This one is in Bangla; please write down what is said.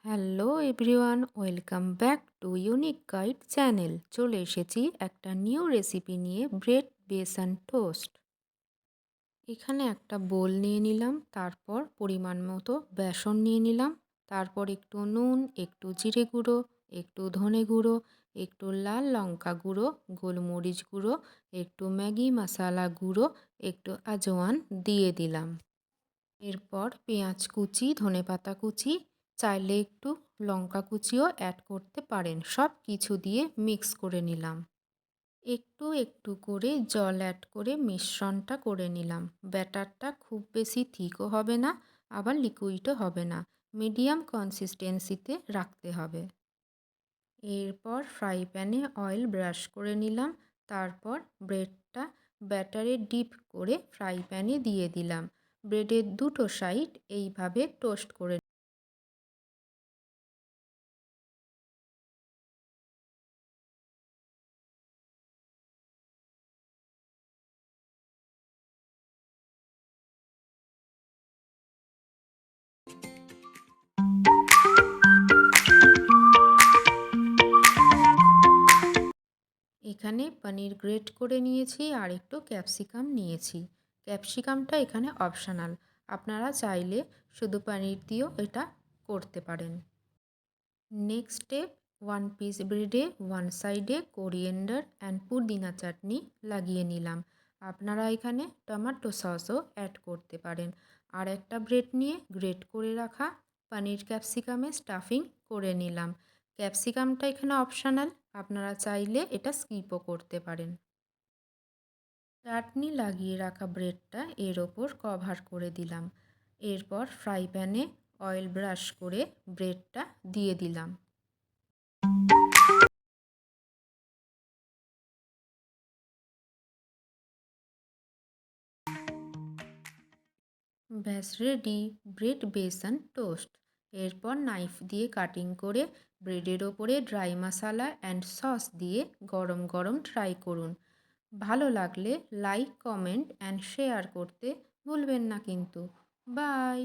Hello everyone, welcome back to unique guide channel. চলে এসেছি একটা নিউ রেসিপি নিয়ে, ব্রেড বেসান টোস্ট। এখানে একটা বোল নিয়ে নিলাম, তারপর পরিমাণ মতো বেসন নিয়ে নিলাম, তারপর একটু নুন, একটু জিরে গুঁড়ো, একটু ধনে গুঁড়ো, একটু লাল লঙ্কা গুঁড়ো, গোলমরিচ গুঁড়ো, একটু ম্যাগি মশলা গুঁড়ো, একটু আজওয়ান দিয়ে দিলাম। এরপর পেঁয়াজ কুচি, ধনেপাতা কুচি, চাইলে একটু লঙ্কা কুচিও অ্যাড করতে পারেন। সব কিছু দিয়ে মিক্স করে নিলাম। একটু একটু করে জল অ্যাড করে মিশ্রণটা করে নিলাম। ব্যাটারটা খুব বেশি থিকও হবে না, আবার লিকুইডও হবে না, মিডিয়াম কনসিস্টেন্সিতে রাখতে হবে। এরপর ফ্রাই প্যানে অয়েল ব্রাশ করে নিলাম, তারপর ব্রেডটা ব্যাটারে ডিপ করে ফ্রাই প্যানে দিয়ে দিলাম। ব্রেডের দুটো সাইড এইভাবে টোস্ট করে এখানে পনির গ্রেট করে নিয়েছি আর একটু ক্যাপসিকাম নিয়েছি। ক্যাপসিকামটা এখানে অপশনাল, আপনারা চাইলে শুধু পনির দিয়েও এটা করতে পারেন। নেক্সট স্টেপ, ওয়ান পিস ব্রেডে ওয়ান সাইডে কোরিয়েন্ডার অ্যান্ড পুদিনা চাটনি লাগিয়ে নিলাম। আপনারা এখানে টমেটো সসও অ্যাড করতে পারেন। আর একটা ব্রেড নিয়ে গ্রেট করে রাখা পনির ক্যাপসিকামে স্টাফিং করে নিলাম। ক্যাপসিকামটা এখানে অপশনাল, আপনারা চাইলে এটা স্কিপও করতে পারেন। চাটনি লাগিয়ে রাখা ব্রেডটা এর ওপর কভার করে দিলাম। এরপর ফ্রাই প্যানে অয়েল ব্রাশ করে ব্রেডটা দিয়ে দিলাম। ব্যাস রেডি, ব্রেড বেসন টোস্ট। এরপর নাইফ দিয়ে কাটিং করে ব্রেডের ওপরে ড্রাই মশলা অ্যান্ড সস দিয়ে গরম গরম ট্রাই করুন। ভালো লাগলে লাইক, কমেন্ট অ্যান্ড শেয়ার করতে ভুলবেন না কিন্তু। বাই।